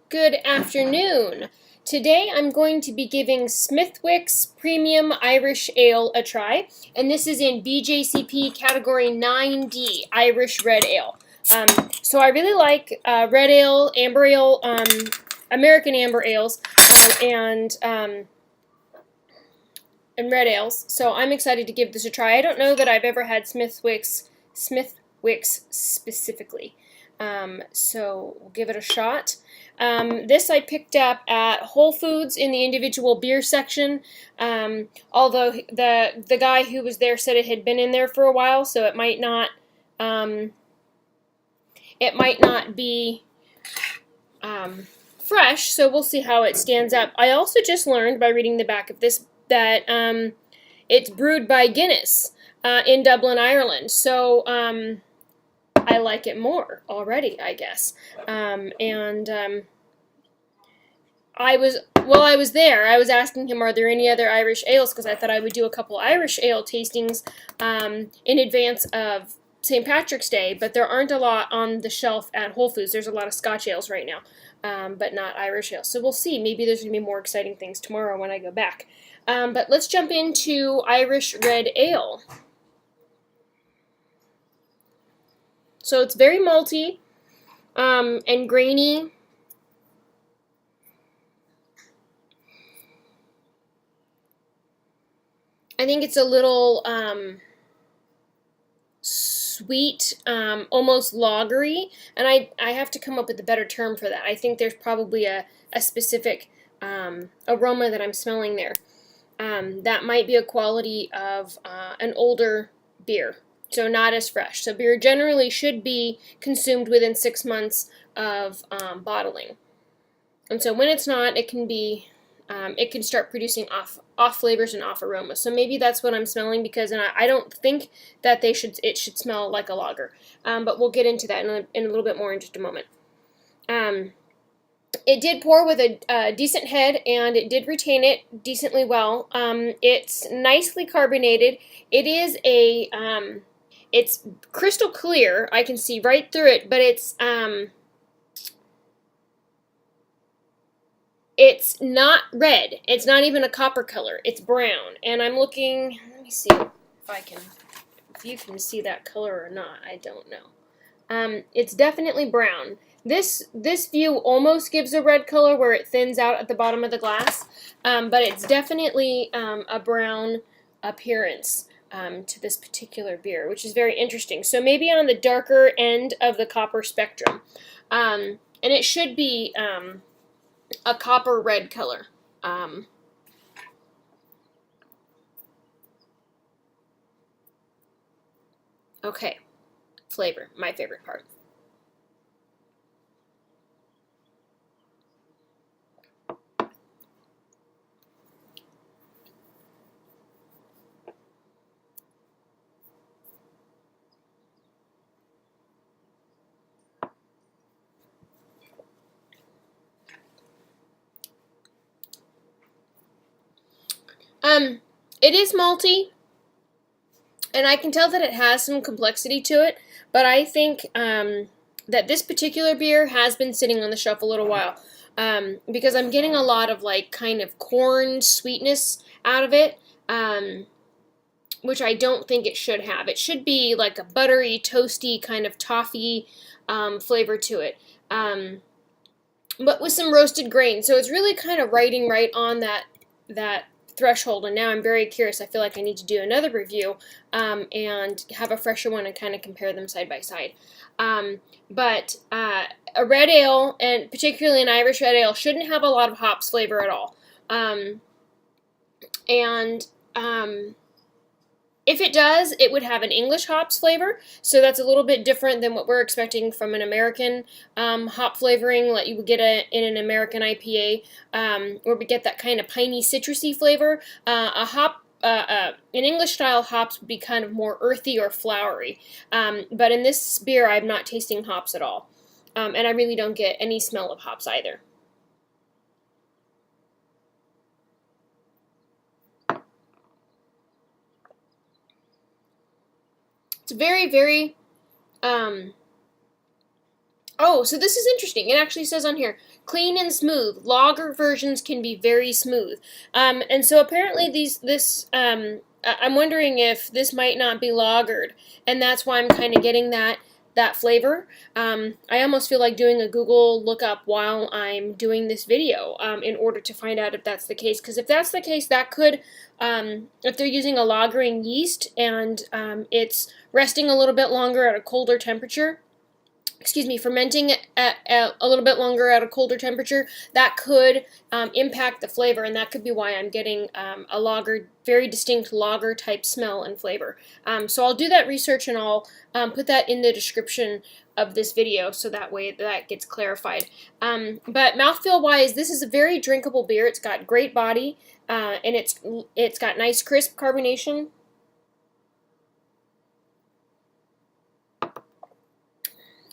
Good afternoon. Today I'm going to be giving Smithwick's Premium Irish Ale a try, and this is in BJCP Category 9D, Irish Red Ale. So I really like red ale, amber ale, American amber ales, and red ales. So I'm excited to give this a try. I don't know that I've ever had Smithwick's specifically. So we'll give it a shot. This I picked up at Whole Foods in the individual beer section, although the guy who was there said it had been in there for a while, so it might not be fresh, so we'll see how it stands up. I also just learned by reading the back of this that it's brewed by Guinness in Dublin, Ireland, so I like it more already, I guess. While I was there, I was asking him, are there any other Irish ales, because I thought I would do a couple Irish ale tastings in advance of St. Patrick's Day, but there aren't a lot on the shelf at Whole Foods. There's a lot of Scotch ales right now, but not Irish ales. So we'll see. Maybe there's going to be more exciting things tomorrow when I go back. But let's jump into Irish Red Ale. So it's very malty and grainy. I think it's a little sweet, almost lagery, and I have to come up with a better term for that. I think there's probably a specific aroma that I'm smelling there. That might be a quality of an older beer, so not as fresh. So beer generally should be consumed within 6 months of bottling. And so when it's not, it can start producing off flavors and off aromas. So maybe that's what I'm smelling, because I don't think that it should smell like a lager. But we'll get into that in a little bit more in just a moment. It did pour with a decent head, and it did retain it decently well. It's nicely carbonated. It is it's crystal clear. I can see right through it, but it's not red. It's not even a copper color. It's brown. And I'm looking, let me see if you can see that color or not. I don't know. It's definitely brown. This view almost gives a red color where it thins out at the bottom of the glass, but it's definitely a brown appearance to this particular beer, which is very interesting. So maybe on the darker end of the copper spectrum. And it should be a copper red color. Okay, flavor, my favorite part. It is malty, and I can tell that it has some complexity to it, but I think that this particular beer has been sitting on the shelf a little while, because I'm getting a lot of like kind of corn sweetness out of it, which I don't think it should have. It should be like a buttery, toasty kind of toffee flavor to it, but with some roasted grain. So it's really kind of riding right on that threshold, and now I'm very curious. I feel like I need to do another review and have a fresher one and kind of compare them side by side. But a red ale, and particularly an Irish red ale, shouldn't have a lot of hops flavor at all. If it does, it would have an English hops flavor, so that's a little bit different than what we're expecting from an American hop flavoring that you would get in an American IPA, where we get that kind of piney, citrusy flavor. An English-style hops would be kind of more earthy or flowery, but in this beer, I'm not tasting hops at all, and I really don't get any smell of hops either. It's very, very Oh, so this is interesting. It actually says on here, clean and smooth. Lager versions can be very smooth. And so apparently I'm wondering if this might not be lagered, and that's why I'm kind of getting that flavor. I almost feel like doing a Google lookup while I'm doing this video in order to find out if that's the case. Because if that's the case, that could, if they're using a lagering yeast and it's resting a little bit longer at a colder temperature, fermenting at a little bit longer at a colder temperature, that could impact the flavor, and that could be why I'm getting a lager, very distinct lager type smell and flavor. So I'll do that research, and I'll put that in the description of this video so that way that gets clarified. But mouthfeel wise, this is a very drinkable beer. It's got great body, and it's got nice crisp carbonation.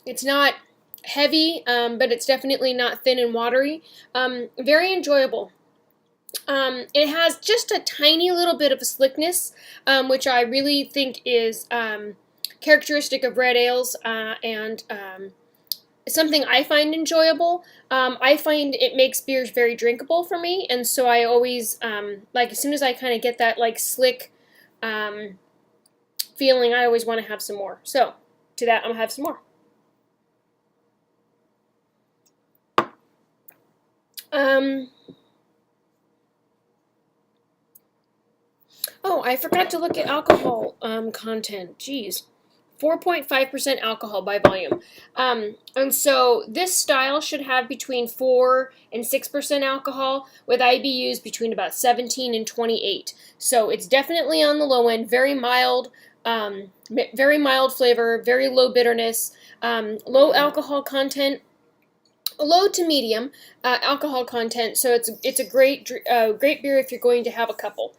It's not heavy, but it's definitely not thin and watery. Very enjoyable. It has just a tiny little bit of a slickness, which I really think is characteristic of red ales and something I find enjoyable. I find it makes beers very drinkable for me, and so I always, like, as soon as I kind of get that, like, slick feeling, I always want to have some more. So, to that, I'm going to have some more. Oh, I forgot to look at alcohol content. Jeez. 4.5% alcohol by volume. And so this style should have between 4 and 6% alcohol, with IBUs between about 17 and 28. So it's definitely on the low end, very mild flavor, very low bitterness, low alcohol content, low to medium alcohol content. So it's a great beer if you're going to have a couple.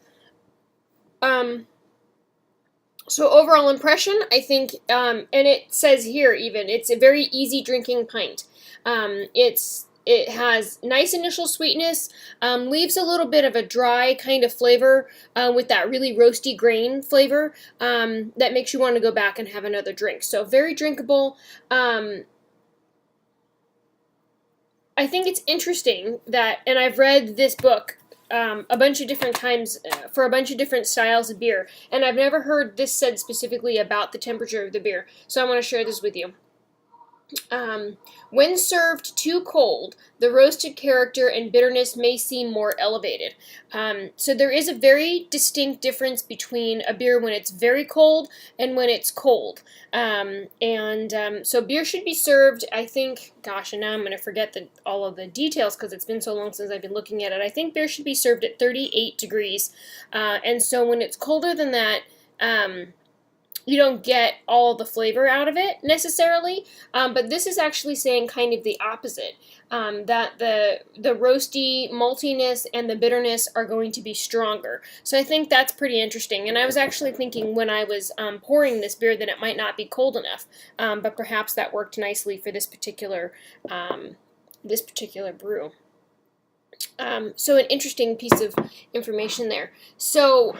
So overall impression, I think, and it says here even, it's a very easy drinking pint. It has nice initial sweetness, leaves a little bit of a dry kind of flavor with that really roasty grain flavor that makes you want to go back and have another drink. So very drinkable. I think it's interesting that, and I've read this book a bunch of different times for a bunch of different styles of beer, and I've never heard this said specifically about the temperature of the beer, so I want to share this with you. When served too cold, the roasted character and bitterness may seem more elevated. So there is a very distinct difference between a beer when it's very cold and when it's cold. So beer should be served, I think, gosh, and now I'm going to forget all of the details because it's been so long since I've been looking at it. I think beer should be served at 38 degrees. And so when it's colder than that, you don't get all the flavor out of it necessarily, but this is actually saying kind of the opposite, that the roasty maltiness and the bitterness are going to be stronger. So I think that's pretty interesting, and I was actually thinking when I was pouring this beer that it might not be cold enough, but perhaps that worked nicely for this particular brew. So an interesting piece of information there. So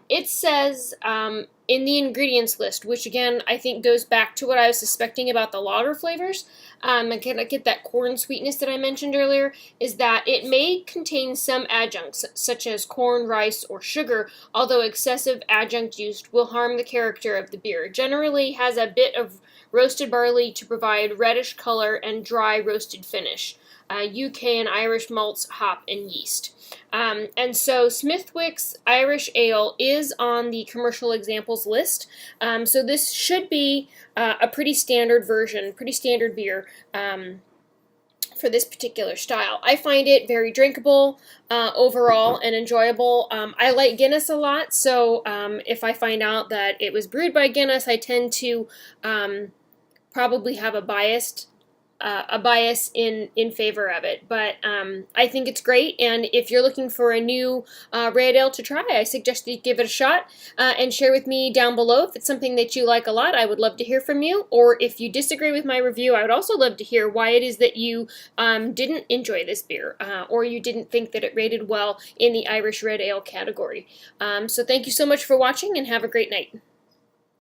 it says in the ingredients list, which again I think goes back to what I was suspecting about the lager flavors, again I get that corn sweetness that I mentioned earlier, is that it may contain some adjuncts such as corn, rice, or sugar, although excessive adjunct use will harm the character of the beer. Generally has a bit of roasted barley to provide reddish color and dry roasted finish. UK and Irish malts, hop, and yeast. And so Smithwick's Irish Ale is on the commercial examples list. So this should be a pretty standard version, pretty standard beer for this particular style. I find it very drinkable overall and enjoyable. I like Guinness a lot, so if I find out that it was brewed by Guinness, I tend to probably have a bias in favor of it, but I think it's great, and if you're looking for a new red ale to try, I suggest you give it a shot and share with me down below if it's something that you like a lot. I would love to hear from you, or if you disagree with my review, I would also love to hear why it is that you didn't enjoy this beer, or you didn't think that it rated well in the Irish red ale category. So thank you so much for watching, and have a great night.